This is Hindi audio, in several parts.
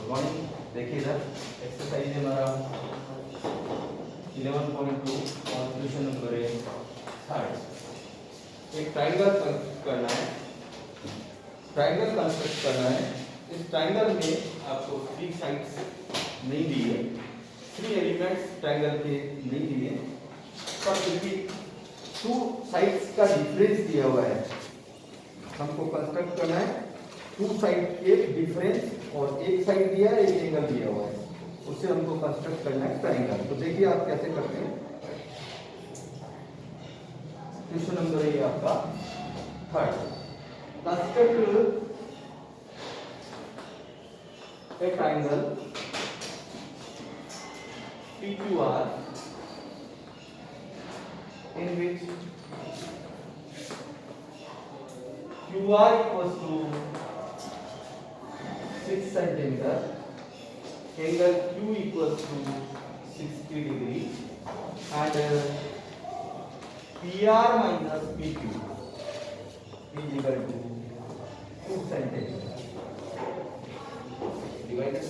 Good morning. देखिए इधर एक्सरसाइज है हमारा 11.2 और क्वेश्चन नंबर 3। एक ट्राइंगल कंस्ट्रक्ट करना है। इस ट्राइंगल में आपको 3 साइड्स नहीं दिए, 3 एलिमेंट्स ट्राइंगल के नहीं दिए, पर फिर भी 2 साइड्स का डिफरेंस दिया हुआ है। हमको कंस्ट्रक्ट करना है 2 साइड के डिफरेंस, और एक साइड दिया है, एक एंगल दिया हुआ है, उससे हमको कंस्ट्रक्ट करना है ट्राइंगल। तो देखिए आप कैसे करते हैं। क्वेश्चन नंबर है आपका 3। Construct a triangle PQR in which QR equals to 6 centimeter, angle Q equals to 60 degree, and PR minus PQ is equal to 2 centimeter. Divider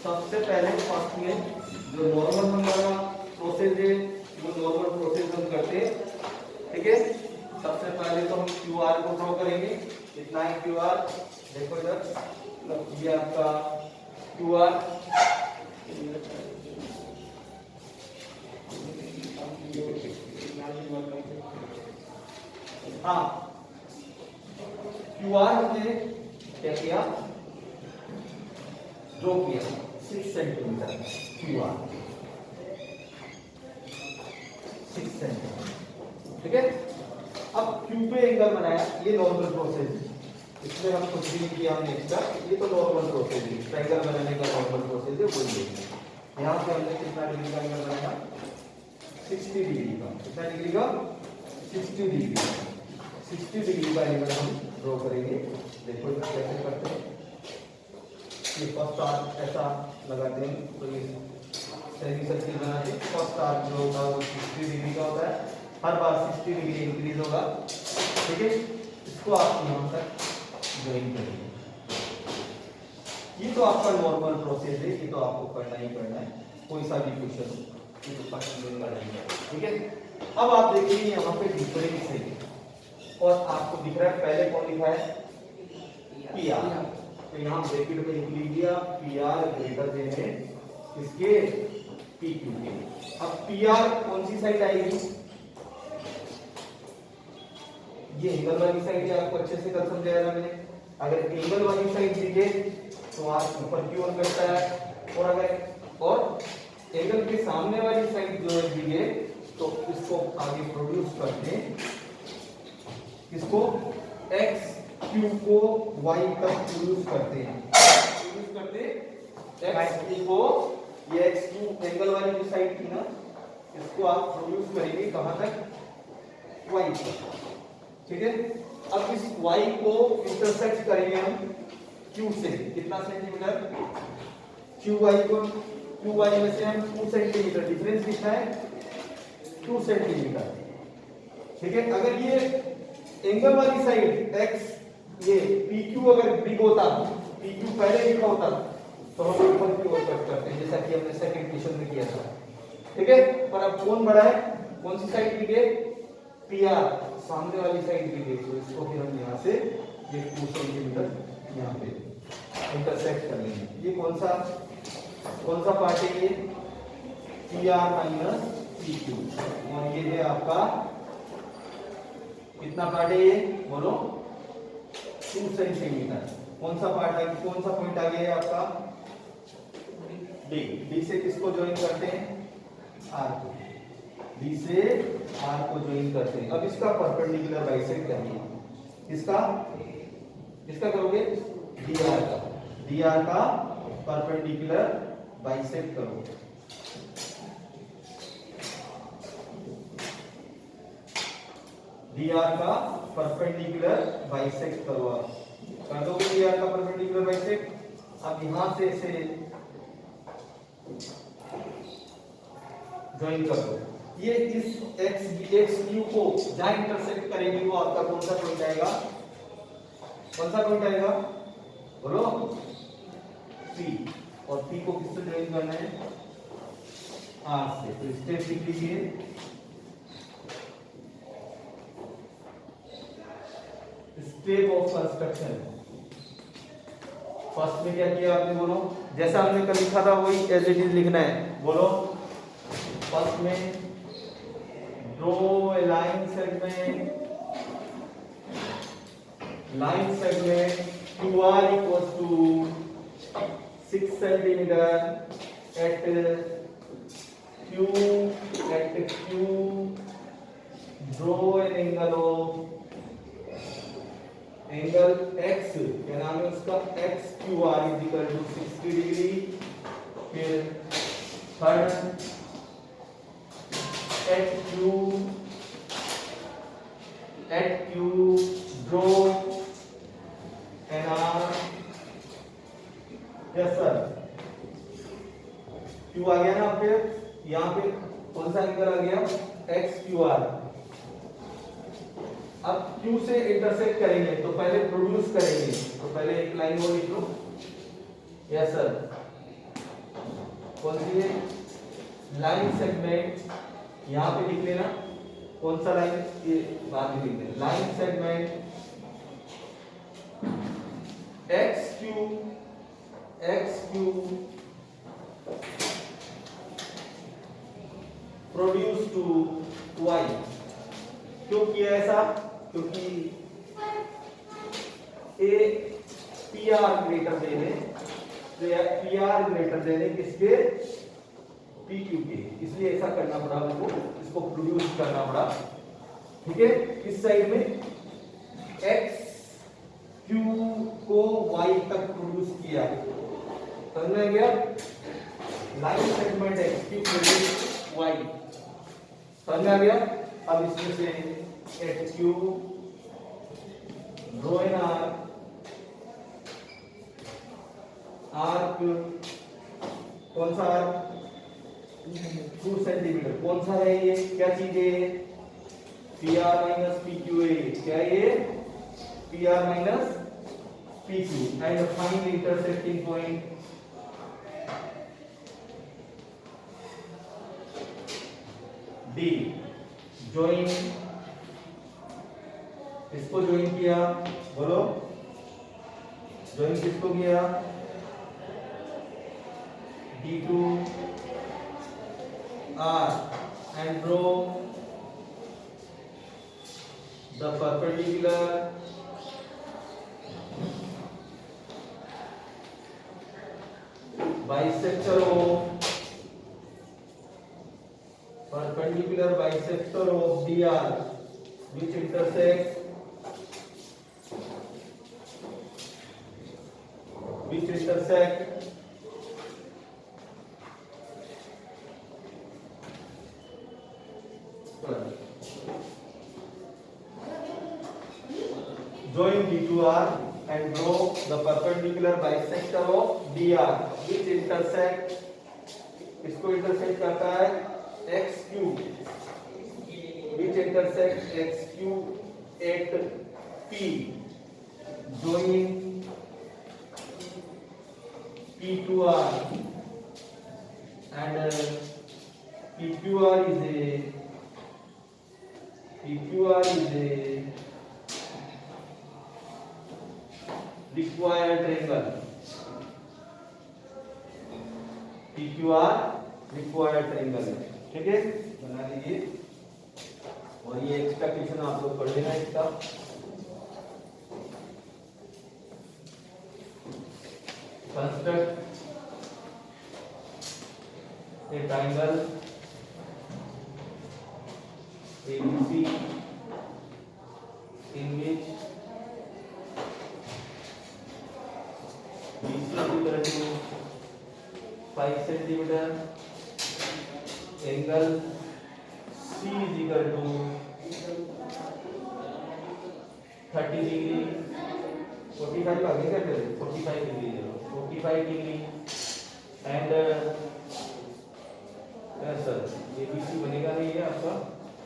सबसे पहले फर्स्ट में जो नॉर्मल हमारा प्रोसेस है, वो नॉर्मल प्रोसेस हम करते हैं। ठीक है, सबसे पहले तो हम क्यूआर को ड्रॉ करेंगे। कितना है क्यूआर, देखो इधर, ये आपका क्यूआर हाँ, क्यूआर हमने क्या किया, ड्रॉ किया 6 सेंटीमीटर क्यूआर, 6 सेंटीमीटर। ठीक है, अब क्यू पे एंगल बनाया, ये नॉर्मल प्रोसेस है, इसमें हम कुछ भी नहीं किया हमने एक्स्ट्रा, ये तो नॉर्मल प्रोसेस है, ट्रायंगल बनाने का नॉर्मल प्रोसेस है, वही है। यहाँ से हमने कितना डिग्री का एंगल बनाया, 60 डिग्री का। कितना डिग्री का, 60 डिग्री। 60 डिग्री का एंगल हम ड्रॉ करेंगे। देखो कैसे करते हैं। ये फर्स्ट आर्क ऐसा लगाते हैं, तो ये सेमी सर्किल बनाते हैं। फर्स्ट आर्क जो होगा वो 60 डिग्री का होता है, हर बार 60 डिग्री इंक्रीज होगा। ठीक है, इसको आप यहाँ तक ज्वाइन करेंगे। ये तो आपका नॉर्मल प्रोसेस है, ये तो आपको करना ही करना है, कोई सा भी क्वेश्चन ये तो करना ही है। ठीक है, अब आप देखिए यहाँ पे डिफरेंस है, और आपको दिख रहा है पहले कौन लिखा है, पी आर। तो यहाँ ब्रैकेट में लिख लीजिए पी आर ग्रेटर देन है इसके पी क्यू के। अब पी आर कौन सी साइड आएगी, ये एंगल वाली साइड है, आपको अच्छे से कल समझाया था मैंने। अगर एंगल वाली साइड दिखे तो आप ऊपर की ओर करता है, और अगर एंगल के सामने वाली साइड जो दिखे तो इसको आगे प्रोड्यूस करते हैं, इसको x q को y तक प्रोड्यूस करते हैं। x q को, ये x q एंगल वाली जो साइड थी ना, इसको आप प्रोड्यूस करेंगे कहां तक, y तक। ठीक है, अब इस y को इंटरसेक्ट करेंगे हम q से, कितना सेंटीमीटर, q y में से हम 2 सेंटीमीटर, डिफरेंस कितना है 2 सेंटीमीटर। ठीक है, अगर ये एंगल वाली साइड x, ये PQ अगर बिग होता, PQ पहले लिखा होता, तो हम ऊपर की ओर कट करते हैं, जैसा कि हमने सेकंड क्वेश्चन में किया था। ठीक है, पर अब कौन बड़ा है, कौन सी साइड दिखे, PR, सामने वाली साइड दिखे, तो इसको फिर हम यहाँ से ये 2 सेंटीमीटर यहाँ पे इंटरसेक्ट कर लेंगे। ये कौन सा पार्ट है, ये PR माइनस PQ, और ये है आपका कितना पार्ट है, ये बोलो 2 सेंटीमीटर। कौन सा पार्ट है, कौन सा पॉइंट आ गया है आपका, डी से किसको ज्वाइन करते हैं, आर को, डी से आर को ज्वाइन करते हैं। अब इसका परपेंडिकुलर बाइसेक्ट करेंगे, किसका करोगे, डीआर का परपेंडिकुलर बाइसेक्ट करो। डीआर का परपेंडिकुलर बाइसेक्ट करो, आप कर दोगे डीआर का परपेंडिकुलर बाइसेक्ट। अब यहां से इसे ज्वाइन कर दो, ये इस एक्स क्यू को जहां इंटरसेक्ट करेगी वो आपका कौन सा पॉइंट आएगा? कौन सा पॉइंट आएगा बोलो? पी। और पी को किससे ज्वाइन करना है? आर से। तो स्टेप लिख लीजिए। Step of construction. फर्स्ट में क्या किया आपने बोलो? जैसा हमने कल लिखा था वही एज इट इज लिखना है। बोलो फर्स्ट में draw a line segment QR equals to 6 centimeter at Q draw an angle X, क्या नाम है उसका? XQR is equal to 60 डिग्री। फिर third at Q draw an arc। Yes sir, Q आ गया ना आपके? यहाँ पे कौन सा एंगल आ गया? XQR। अब Q से इंटरसेक्ट करेंगे तो पहले प्रोड्यूस करेंगे, तो पहले एक लाइन और लिख लो। यस सर, कौन सी है? Line segment. यहाँ पे लिख लेना कौन सा लाइन, ये बाद में लिख देना। Line segment XQ produce to Y। क्यों किया ऐसा? क्योंकि ए PR ग्रेटर देने किसके? PQ के। इसलिए ऐसा करना पड़ा हमको, इसको प्रोड्यूस करना पड़ा। ठीक है, इस साइड में XQ को Y तक प्रोड्यूस किया। समझ में गया? Line segment XQ produce Y। समझ में आ गया? अब इसमें से HQ ड्रॉ एन आर्क। कौन सा आर्क? 2 सेंटीमीटर। कौन सा है ये? क्या चीज है? PR माइनस PQ है। क्या ये? PR minus PQ। And find intersecting point D। Join, इसको ज्वाइन किया। बोलो ज्वाइन किसको किया? D2 R and draw the perpendicular bisector of DR which intersects join D2R and draw the perpendicular bisector of DR which intersect, इसको इंटरसेक्ट करता है XQ, which intersect XQ at P। join P2R and PQR is a required triangle। PQR required triangle है। ठीक है, बना लीजिए। और ये एक्सपेक्टेशन आप लोग पढ़ लेना इसका। Construct A triangle ABC in which BC is equal to 5 centimeter, angle C is equal to 30 degree, 45 आगे क्या करें? 45 degree, 45 degree, and sir ABC बनेगा नहीं ये आपका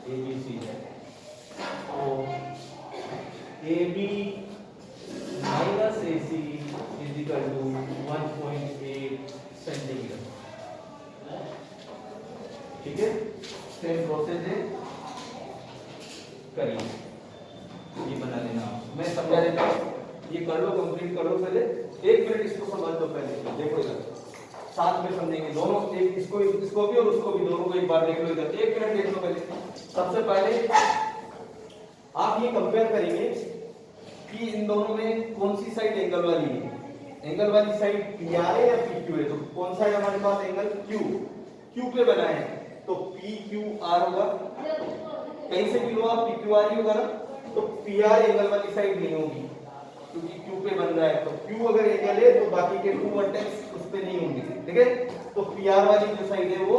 ABC तो AB minus AC is equal to 1.8 centimetre. ठीक है, सेम प्रोसेस है, करिए ये बना लेना। मैं समझा देता हूँ, ये कर लो, कंप्लीट कर लो पहले। 1 मिनट इसको समझ लो पहले, देखो इधर साथ में समझेंगे दोनों, एक इसको भी और उसको भी, दोनों को एक बार देख लो इधर। 1 मिनट देख लो पहले। सबसे पहले आप ये कंपेयर करेंगे कि इन दोनों में कौन सी साइड एंगल वाली है। एंगल वाली साइड PR है या PQ है? तो कौन सा है हमारे पास एंगल? Q पे बना है तो PQR होगा। कहीं से भी लो आप, PQR ही होगा ना। तो PR एंगल वाली साइड नहीं होगी क्योंकि Q पे बन रहा है। तो Q अगर एंगल है तो बाकी के 2 वर्टेक्स उस पे नहीं होंगे। ठीक है, तो PR वाली जो साइड है वो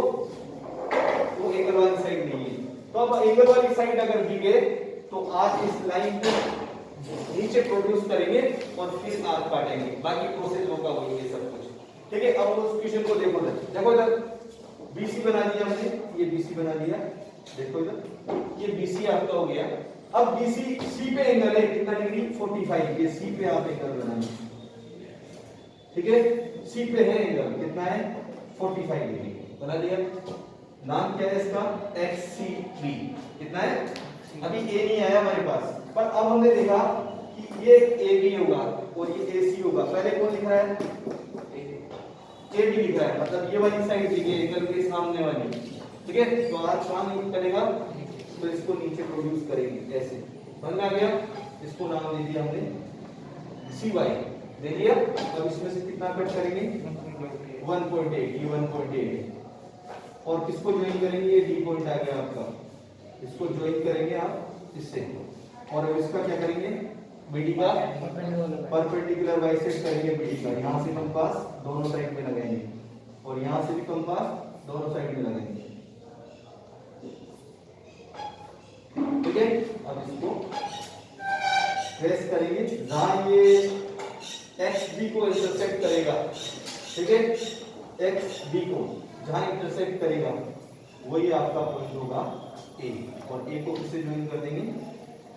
एंगल वाली साइड नहीं है। तो अब एंगल वाली साइड अगर दी गई तो आज इस लाइन को नीचे प्रोड्यूस करेंगे और फिर आर्क काटेंगे। बाकी प्रोसेस होगा वही है सब कुछ। ठीक है, अब उस क्वेश्चन को देखो इधर BC बना दिया हमने, ये BC बना दिया। देखो इधर ये BC आपका हो गया। अब BC C पे एंगल है कितना डिग्री? 45। ये C पे आप एंगल बनाएंगे। ठीक है, C पे है एंगल कितना है? 45 डिग्री बना दिया। नाम क्या है इसका? XCB। कितना है? अभी A नहीं आया हमारे पास, पर अब हमने देखा कि ये AB होगा और ये AC होगा। पहले कौन लिख रहा है? AB लिख रहा है, मतलब ये वाली साइड देखिए एंगल के सामने वाली। ठीक है, तो आज काम नहीं करेगा तो इसको नीचे प्रोड्यूस करेंगे ऐसे। समझ में आ गया? इसको नाम दे दिया हमने CY दे दिया। अब इसमें से कितना कट करेंगे? 1.8। ये 1.8 और किसको ज्वाइन करेंगे? ये D पॉइंट आ गया आपका, इसको ज्वाइन करेंगे आप इससे। और अब इसका क्या करेंगे? BD का परपेंडिकुलर बाइसेक्ट करेंगे BD का। यहाँ से कंपास दोनों साइड में लगाएंगे और यहाँ से भी कंपास दोनों साइड में लगाएंगे। ठीक है, अब इसको ट्रेस करेंगे जहां ये XB को इंटरसेक्ट करेगा। ठीक है, XB को जहां इंटरसेक्ट करेगा वही आपका पॉइंट होगा A, और A को किससे ज्वाइन कर देंगे?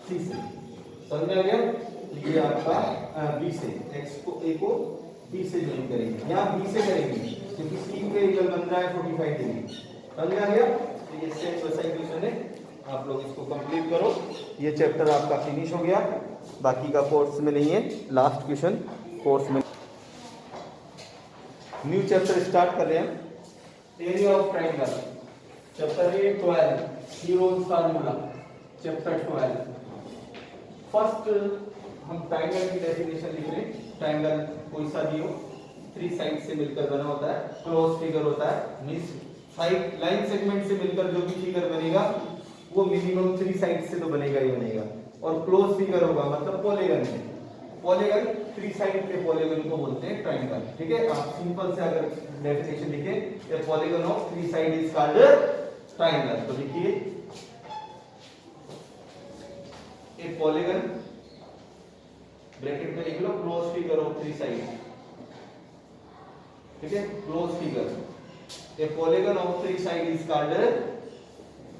C से। समझ में आ गया? तो ये आपका B से, A को B से ज्वाइन करेंगे। यहाँ B से करेंगे क्योंकि C पे एंगल बन रहा है 45 डिग्री। समझ में आ गया? तो ये सेम वैसा इक्वेशन है, आप लोग इसको कंप्लीट करो। ये चैप्टर आपका फिनिश हो गया, बाकी का कोर्स में नहीं है। लास्ट क्वेश्चन कोर्स में। न्यू चैप्टर स्टार्ट कर रहे हैं। Area of triangle, chapter 12, heroes formula, chapter 12। First हम ट्रायंगल की डेफिनेशन लिख रहे हैं। ट्रायंगल कोई सा भी हो, 3 साइड से मिलकर बना होता है, क्लोज फिगर होता है। मींस साइड लाइन सेगमेंट से मिलकर जो भी फिगर बनेगा वो मिनिमम 3 साइड से तो बनेगा ही बनेगा। और क्लोज फिगर होगा मतलब पॉलीगन है। पॉलीगन 3 साइड के पॉलीगन को बोलते हैं ट्रायंगल। ठीक है, आप सिंपल से अगर डेफिनेशन लिखें, ए polygon of 3 side is called triangle. तो लिखिए ए पॉलीगन, ब्रैकेट में लिख लो क्लोज फिगर ऑफ 3 साइड। ठीक है, close figure A polygon of 3 side is called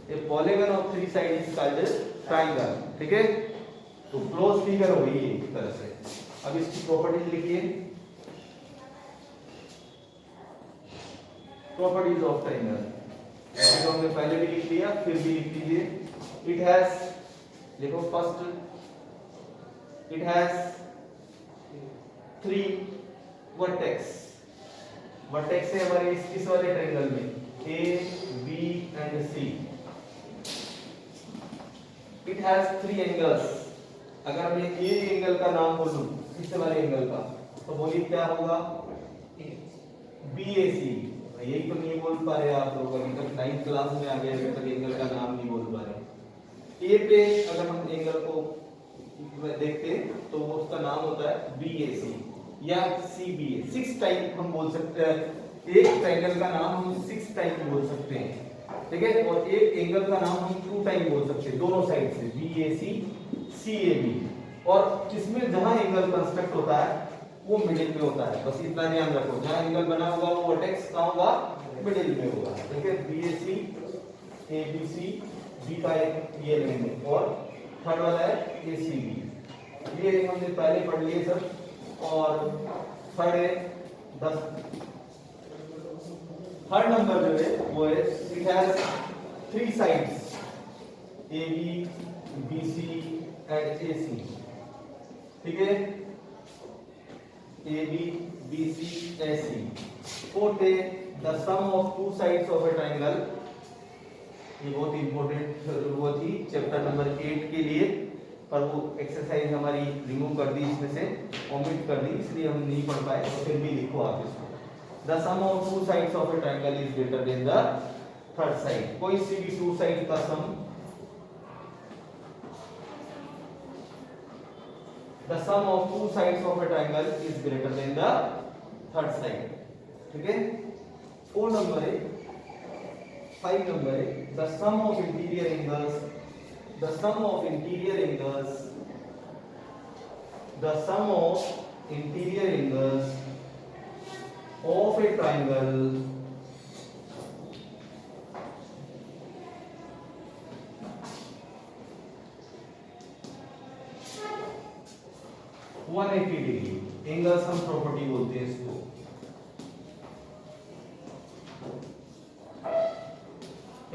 A polygon of 3 sides is called triangle। ठीक है, तो क्लोज फिगर हो गई एक तरह से। अब इसकी प्रॉपर्टीज लिखिए। प्रॉपर्टीज ऑफ ट्रायंगल, ऐसे तो हमने पहले भी लिख लिया, फिर भी लिख लीजिए। इट हैज, देखो first, it has 3 vertex. Vertex है हमारे इस वाले ट्रायंगल में A, B and C। It has 3 angles। अगर मैं A एंगल का नाम बोलूं इस वाले एंगल का, तो बोलिए क्या होगा? BAC। यही तो नहीं बोल पा रहे आप लोग, अभी तक 9th क्लास में आ गए, अभी तक एंगल का नाम नहीं बोल पा रहे। A पे अगर हम एंगल को देखते तो वो उसका नाम होता है BAC या CBA। 6 टाइप हम बोल सकते हैं, एक ट्रायंगल का नाम हम 6 टाइप बोल सकते हैं। ठीक है, और एक एंगल का नाम हम 2 टाइम बोल सकते हैं, दोनों साइड से, BAC CAB। और इसमें जहां एंगल कंस्ट्रक्ट होता है वो मिडिल में होता है, बस इतना ध्यान रखो। जहां एंगल बना होगा वो वर्टेक्स कहां होगा? मिडिल में होगा। ठीक है, BAC ABC B का एक ये एलिमेंट और थर्ड वाला है ACB। ये हमने पहले पढ़ लिए सर। और थर्ड है 10 थर्ड नंबर जो है वो है it has 3 sides AB BC and AC। ठीक है, AB BC AC। फोर्थ है the sum of 2 sides of a triangle. ये बहुत इंपॉर्टेंट वो थी चैप्टर नंबर 8 के लिए, पर वो एक्सरसाइज हमारी रिमूव कर दी, इसमें से ओमिट कर दी, इसलिए हम नहीं पढ़ पाए। तो फिर भी लिखो आप इसको। The sum of 2 sides of a triangle is greater than the third side. कोई सी भी 2 साइड का sum, the sum of 2 sides of a triangle is greater than the third side. ठीक है, 4 नंबर है 5 number है the sum of interior angles, the sum of interior angles, the sum of interior angles of a triangle one 180 degree. Angle sum property बोलते हैं इसको।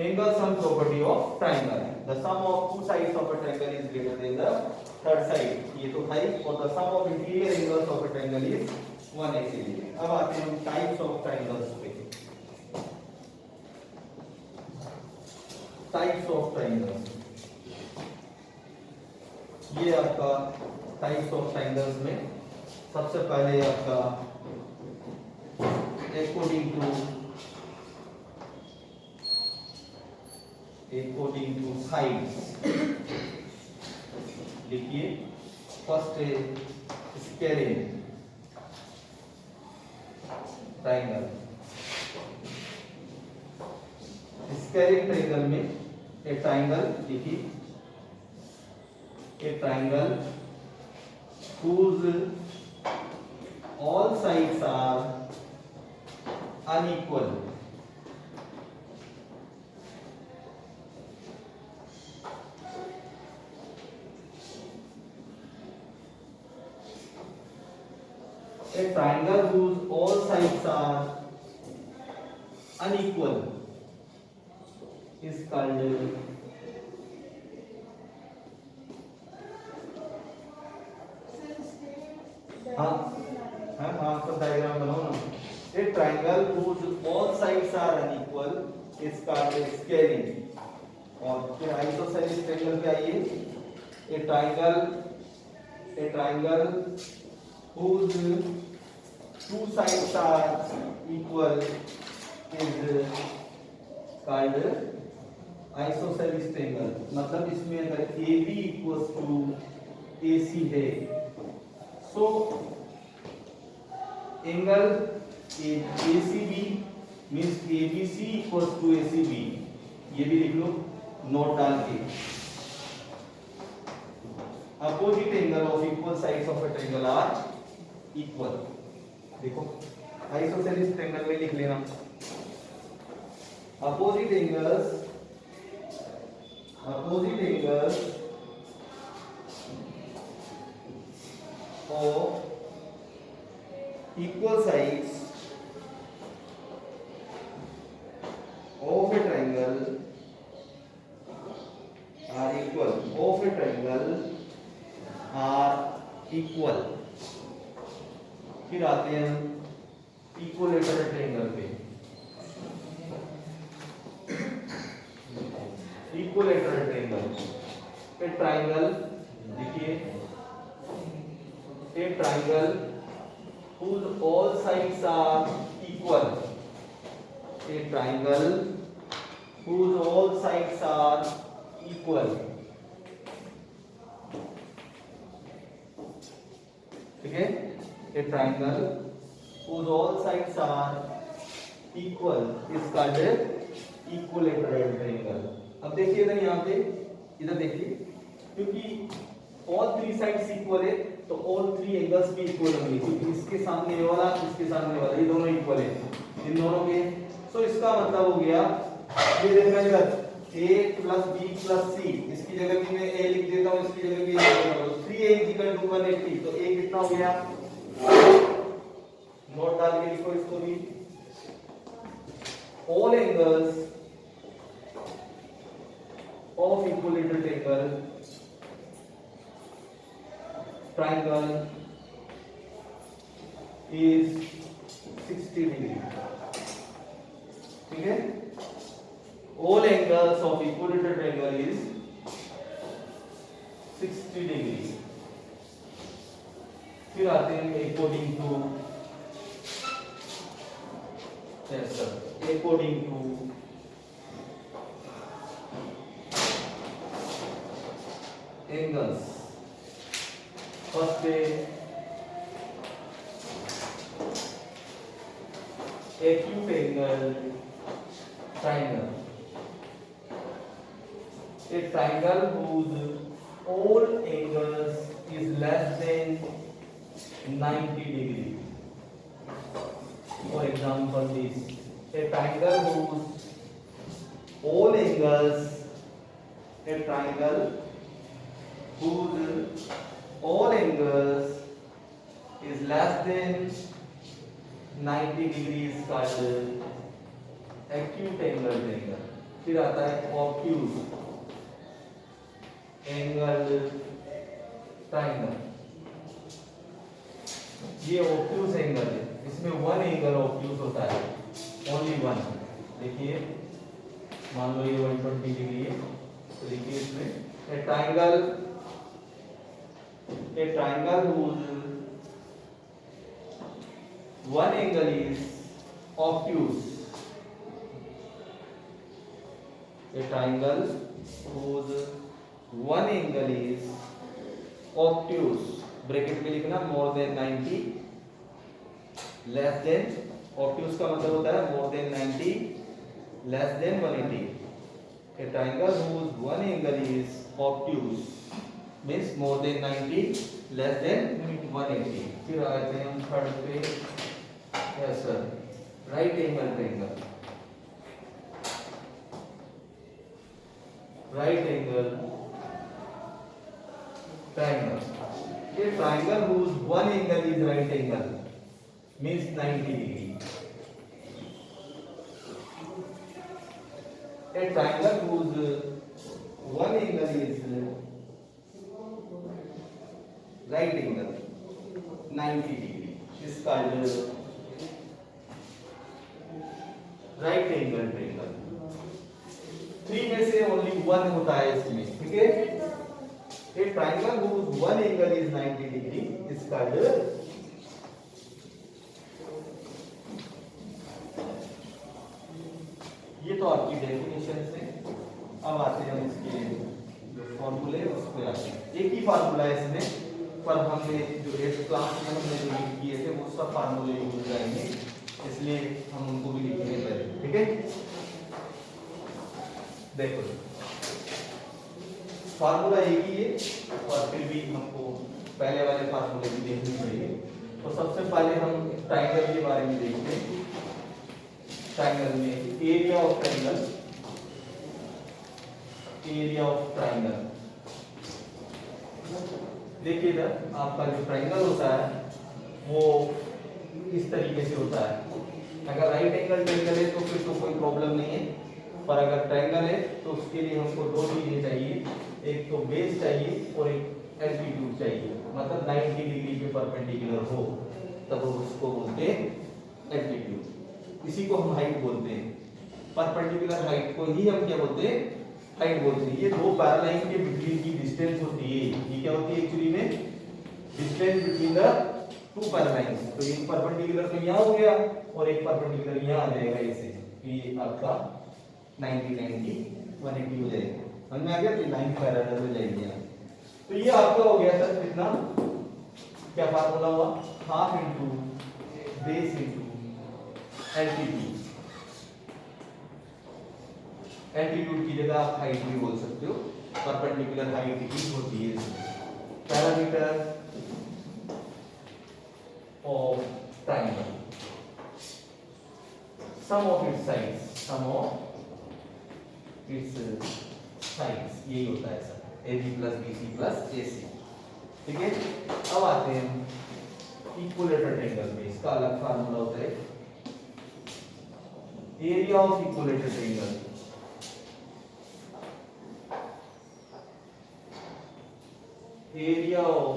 Angle sum property of triangle. The sum of 2 sides of a triangle is greater than the third side. ये तो है। और the sum of interior angles of a triangle is 180 degree। अब आते हैं हम types of triangles पे। Types of triangles। ये आपका types of triangles में सबसे पहले आपका according to sides लिखिए। फर्स्ट है स्केलिंग ट्रायंगल। स्केलिंग ट्रायंगल में ए ट्रायंगल लिखिए, ए triangle whose all sides are unequal। A triangle whose all sides are unequal is called तो डायग्राम बनाओ ना। A triangle whose all sides are unequal is called scaling। और फिर आइसोसेलेस ट्रायंगल पे आइए। A triangle whose 2 sides are equal is called isosceles triangle। मतलब इसमें अगर AB equals to AC है, so angle ACB means ABC equals to ACB। ये भी लिख लो नोट डाल के। Opposite angle of equal sides of a triangle are equal। देखो आइसोसेलेस ट्रायंगल में लिख लेना opposite angles of equal sides of a triangle are equal। फिर आते हैं इक्विलेटरल ट्रायंगल पे। इक्विलेटरल ट्रायंगल पे ट्रायंगल देखिए, a triangle whose all sides are equal, a triangle whose all sides are equal। ठीक है, a triangle whose all sides are equal is called equilateral triangle। अब देखिए इधर यहाँ पे, इधर देखिए, क्योंकि all 3 sides equal है तो all 3 angles भी equal होंगे, क्योंकि इसके सामने ये वाला, इसके सामने वाला, ये दोनों equal है। इन दोनों के सो इसका मतलब हो गया ये देखना इधर a plus b plus c, इसकी जगह भी मैं a लिख देता हूँ, इसकी जगह भी a लिख देता हूँ। 3a इक्वल टू 180, तो a कितना हो गया, नोट डाल के लिखो इसको भी। All angles of equilateral triangle is 60 degree. ठीक है, all angles of equilateral triangle is 60 degree। फिर आते हैं according to, yes sir, according to angles, first है acute angle triangle, a triangle whose all angles is less than 90 degree. For example, this a triangle whose all angles, a triangle whose all angles is less than 90 degrees called acute angle triangle। फिर आता है obtuse एंगल ट्रायंगल, ये ऑब्ट्यूज एंगल है, इसमें वन एंगल ऑब्ट्यूज होता है, ओनली वन। देखिए मान लो ये 120 डिग्री है, तो देखिए इसमें ए triangle whose one angle is obtuse, a triangle whose one angle is obtuse, bracket में लिखना more than 90, less than, obtuse का मतलब होता है more than 90, less than 180। a triangle whose one angle is obtuse means more than 90, less than 180। फिर आते हैं हम थर्ड पे, yes sir, right angle triangle, right angle triangle, a triangle whose one angle is right angle means 90 degree, a triangle whose one angle is right angle 90 degree is called right angle triangle। Three में से ओनली वन होता है इसमें, ठीक है। A triangle whose one angle is 90 degree is called, ये तो आपकी डेफिनेशन से। अब आते हैं इसके जो फॉर्मूले उस पर आते हैं। एक ही फार्मूला है इसमें, पर हमने जो 8th क्लास में हमने जो यूज किए थे वो सब फार्मूले यूज करेंगे, इसलिए हम उनको भी लिखेंगे पहले, ठीक है। देखो फार्मूला एक ही है, और फिर भी हमको पहले वाले फार्मूले भी देखने पड़ेंगे। तो सबसे पहले हम ट्रायंगल के बारे में देखते हैं। ट्रायंगल में area of triangle, area of triangle, देखिए इधर आपका जो ट्रायंगल होता है वो इस तरीके से होता है। अगर राइट एंगल ट्रायंगल है तो फिर तो कोई प्रॉब्लम नहीं है, पर अगर ट्रायंगल है तो उसके लिए हमको दो चीजें चाहिए, एक तो बेस चाहिए और एक एल्टीट्यूड चाहिए, मतलब 90 डिग्री पे परपेंडिकुलर हो तब उसको बोलते हैं एल्टीट्यूड। इसी को हम हाइट बोलते हैं, परपेंडिकुलर हाइट को ही हम क्या बोलते हैं, हाइट बोलते हैं। ये दो पैरेलल के बिटवीन की डिस्टेंस होती है, ये क्या होती है एक्चुअली में, distance between the two parallels. तो एक परपेंडिकुलर तो यहाँ हो गया और एक परपेंडिकुलर यहाँ आ जाएगा ऐसे, तो ये आपका 90 90 180 हो जाएगा। समझ में आ गया, लाइन पैरेलल हो जाएगी यहाँ। तो ये आपका हो गया सर कितना, क्या फार्मूला हुआ, half into base into altitude. Altitude की जगह आप हाइट भी बोल सकते हो, परपेंडिकुलर हाइट ही होती है इसमें। Parameter of triangle sum of its sides, sum of its sides, यही होता है sir, A B plus B C plus A C. ठीक है, अब आते हैं इक्विलेटरल ट्रायंगल में, इसका अलग फार्मूला होता है, area of equilateral triangle, area of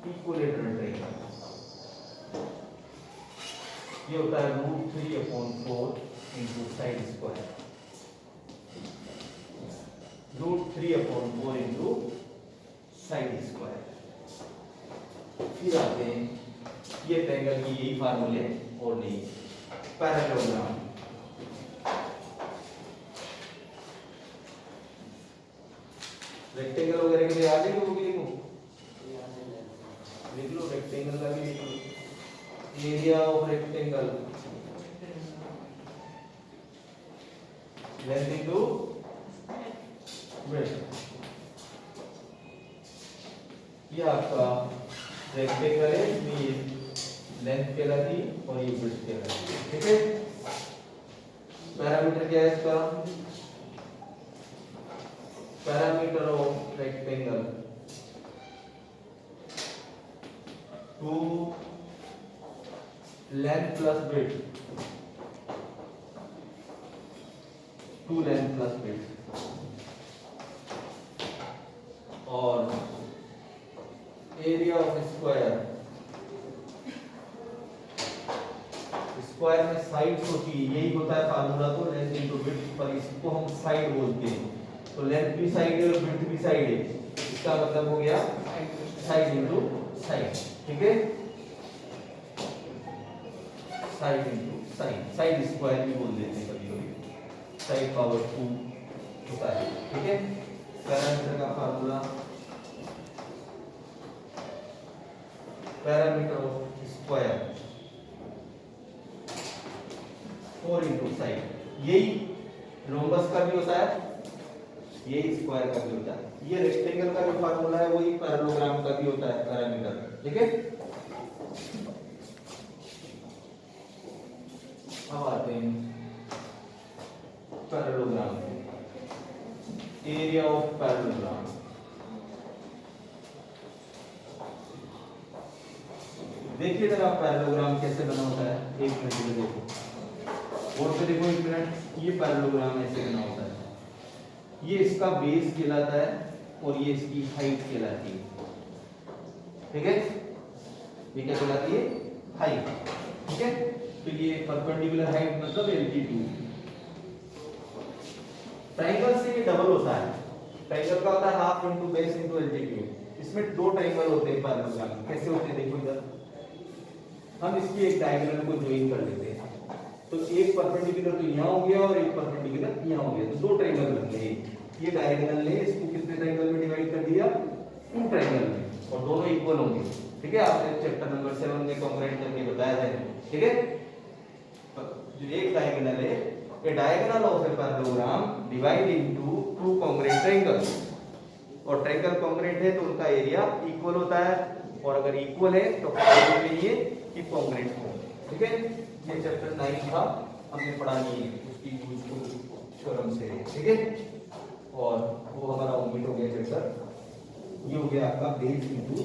equilateral triangle ये होता है √3/4 into side square, √3/4 into side square. फिर आते हैं ये ट्रायंगल की यही फार्मूले और नहीं, पैरेललोग्राम, रेक्टेंगल वगैरह के लिए याद है कि लिखो, लिख लो, रेक्टेंगल का भी लिख लो, area of rectangle length into breadth, ये आपका रेक्टेंगल है, इसमें ये लेंथ कहलाती और ये ब्रेड्थ कहलाती है। ठीक है, पैरामीटर क्या है इसका, parameter of rectangle two length plus breadth, two length plus breadth, और एरिया ऑफ स्क्वायर, स्क्वायर में साइड्स होती है, यही होता है फार्मूला, तो लेंथ इनटू ब्रेड्थ, पर इसको हम साइड बोलते हैं, तो लेंथ भी साइड है और ब्रेड्थ भी साइड है, इसका मतलब हो गया साइड इनटू साइड। ठीक है, side into side, side square भी बोल देते हैं कभी कभी, साइड पावर 2 होता है। ठीक है, पैरामीटर का formula, parameter of square 4 into side, यही रोम्बस का भी होता है, यही स्क्वायर का भी होता है, ये रेक्टेंगल का जो फार्मूला है वही पैरेललोग्राम का भी होता है, पैरामीटर। ठीक है, अब आते हैं पैरेललोग्राम, एरिया ऑफ पैरेललोग्राम, देखिए जरा पैरेललोग्राम कैसे बना होता है, एक मिनट के लिए देखो, और फिर देखो एक मिनट, ये पैरेललोग्राम ऐसे बना होता है, ये इसका बेस कहलाता है और ये इसकी हाइट कहलाती है। ठीक है, ये क्या कहलाती है, हाइट। ठीक है, तो ये परपेंडिकुलर हाइट मतलब एल्टीट्यूड, ट्रायंगल से ये डबल होता है, ट्रायंगल का होता है half into base into altitude, इसमें दो ट्रायंगल होते हैं पैरेललोग्राम, कैसे होते हैं देखो इधर, हम इसकी एक डायगोनल को ज्वाइन कर लेते हैं, तो एक परपेंडिकुलर तो यहाँ हो गया और एक परपेंडिकुलर यहाँ हो गया, तो दो ट्रायंगल बन गए, ये डायगोनल ने इसको कितने ट्रायंगल में डिवाइड कर दिया, टू ट्रायंगल में, और दोनों इक्वल होंगे। ठीक है, आपने चैप्टर नंबर 7 में कॉन्ग्रुएंट करके बताया था। ठीक है, जो एक डायगोनल है, a diagonal of a parallelogram divide into two congruent triangles, और ट्रायंगल कॉन्ग्रुएंट है तो उनका एरिया इक्वल होता है, और अगर इक्वल है तो चाहिए कि कॉन्ग्रुएंट हो। ठीक है, ये चैप्टर 9 था, हमने पढ़ा नहीं है, उसकी यूजफुल थ्योरम से। ठीक है, और वो हमारा ओमिट हो गया चैप्टर, ये हो गया आपका बेस इनटू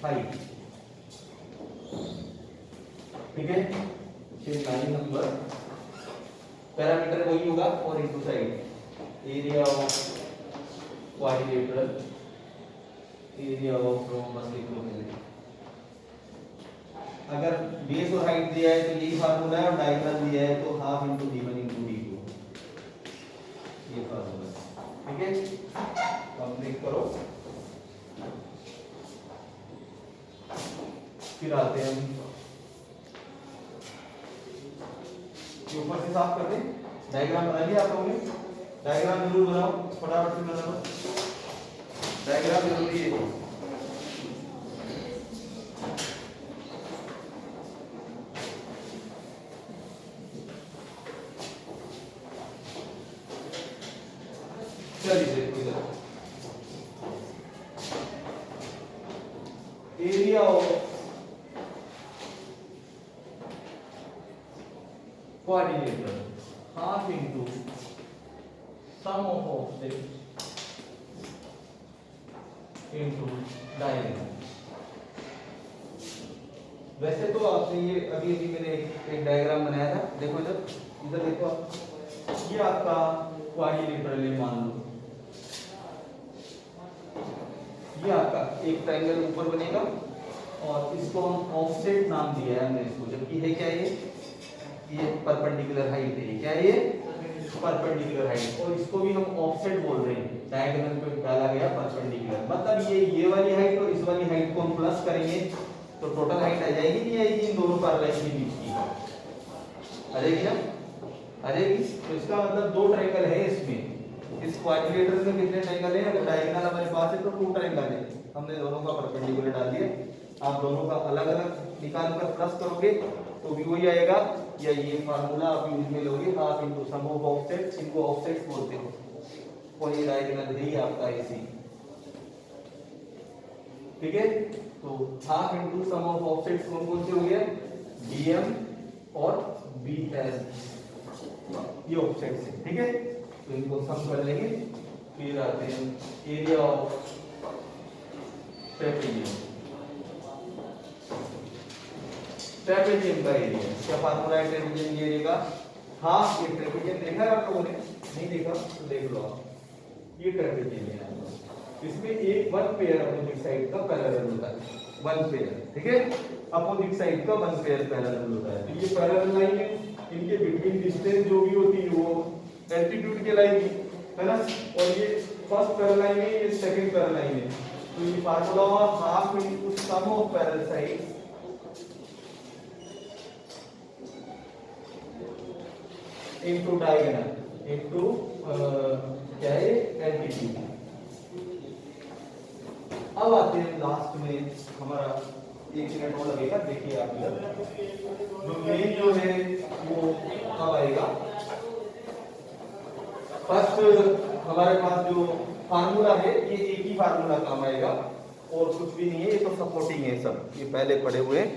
हाइट। ठीक है, फिर 9 नंबर पैरामीटर वही होगा, और into side, area of quadrilateral, area of rhombus equilateral. अगर बेस और हाइट दिया है तो यही फार्मूला है, और डायगोनल दिया है तो half into d1 into d2, ये फार्मूला है। ठीक है, कंप्लीट करो, फिर आते हैं हम ऊपर से साफ कर दें। डायग्राम बना लिया आप लोगों ने, डायग्राम जरूर बनाओ, फटाफट से बना लो, डायग्राम जरूरी है। चलिए इधर area of quadrilateral half into sum of offset into diagonal। वैसे तो आपने ये अभी अभी मैंने एक डायग्राम बनाया था, देखो इधर देखो आप, ये आपका क्वाड्रिलेटरल है मान लो, ये आपका एक ट्रायंगल ऊपर बनेगा और इसको हम ऑफसेट नाम दिया है हमने इसको, जबकि है क्या ये परपेंडिकुलर हाइट है, क्या है ये परपेंडिकुलर हाइट, और इसको भी हम ऑफसेट बोल रहे हैं, डायगोनल पे डाला गया परपेंडिकुलर, मतलब ये वाली हाइट और इस वाली हाइट को हम प्लस करेंगे तो टोटल हाइट आ जाएगी, नहीं आएगी, इन दोनों पैरेलल के बीच की आ जाएगी ना, आ जाएगी। तो इसका मतलब दो ट्रायंगल है इसमें, इस क्वाड्रिलेटरल में कितने ट्रायंगल हैं, अगर डायगोनल हमारे पास है तो टू ट्रायंगल है, हमने दोनों का परपेंडिकुलर डाल दिया, आप दोनों का अलग अलग निकाल कर प्लस करोगे तो भी वही आएगा, या ये फार्मूला आप यूज में लोगे, half into sum of offsets, इनको ऑफसेट्स बोलते हैं, और ये डायगोनल है ही आपका ऐसी, ठीक है। तो half into sum of offsets कौन कौन से हो गए, बीएम और बीएस, ये ऑफसेट्स है, ठीक है। तो इनको सम कर लेंगे, फिर आते हैं एरिया ऑफ ट्रेपेजियम, ट्रेपेजियम का एरिया क्या फार्मूला है ट्रेपेजियम के एरिया का, हाफ, ये ट्रेपेजियम देखा है आप लोगों ने, नहीं देखा तो देख लो आप, ये ट्रेपेजियम है, इसमें एक वन पेयर अपोजिट साइड का पैरेलल होता है, वन पेयर, ठीक है, अपोजिट साइड का वन पेयर पैरेलल होता है, तो ये पैरेलल लाइन है, इनके बिटवीन डिस्टेंस जो भी होती है वो एल्टीट्यूड कहलाएगी, है ना, और ये फर्स्ट पैरेलल लाइन है, ये सेकंड पैरेलल लाइन है, तो ये फार्मूला हुआ half into sum of parallel side into diagonal into क्या है एल्टीट्यूड। अब आते हैं लास्ट में, हमारा 1 मिनट और लगेगा, देखिए आप इधर जो मेन जो है वो कब आएगा, फर्स्ट हमारे पास जो फार्मूला है ये एक ही फार्मूला काम आएगा और कुछ भी नहीं है, ये तो सपोर्टिंग है सब, ये पहले पढ़े हुए हैं,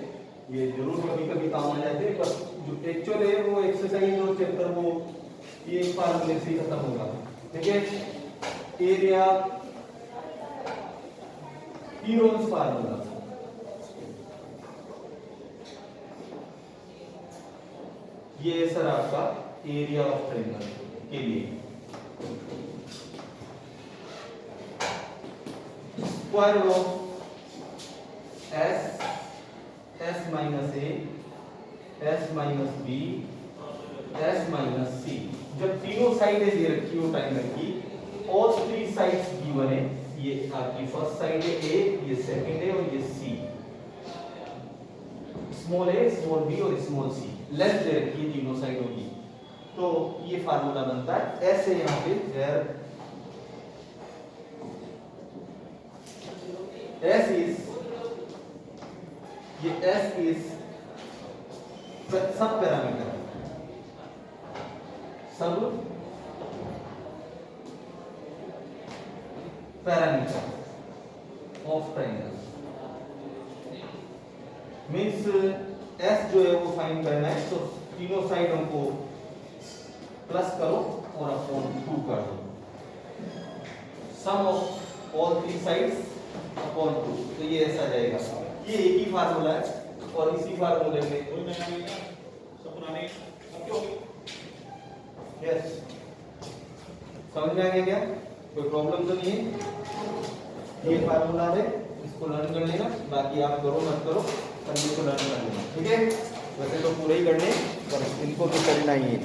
ये जरूर कभी कभी काम आ जाते हैं, पर जो एक्चुअल है वो एक्सरसाइज और चैप्टर वो ये फार्मूले से ही खत्म होगा, ठीक है। एरिया हीरोन्स फार्मूला, ये सर आपका एरिया ऑफ ट्रायंगल के लिए square root of S minus A, S minus B, S minus C, जब तीनों साइडें दे रखी हो ट्रायंगल की, ऑल थ्री साइड्स गिवन है, ये आपकी फर्स्ट साइड है ए, ये सेकंड है और ये सी, स्मॉल ए, स्मॉल बी और स्मॉल सी, लेंथ दे रखी है तीनों साइडों की, तो ये फार्मूला बनता है ऐसे, यहाँ पे वेयर S is, ये S is सब पैरामीटर, सब parameter of triangle, means S जो है वो फाइंड करना है, तो तीनों साइडों को प्लस करो और अपॉन 2 कर दो, sum of all three sides upon 2, तो ये ऐसा जाएगा, ये एक ही फार्मूला है और इसी फार्मूले में यस समझ में आ गया क्या, कोई प्रॉब्लम तो नहीं है, ये फार्मूला है, इसको लर्न कर लेना, बाकी आप करो मत करो, पर इसको लर्न कर लेना, ठीक है। वैसे तो पूरे ही करने पर इनको तो करना ही है।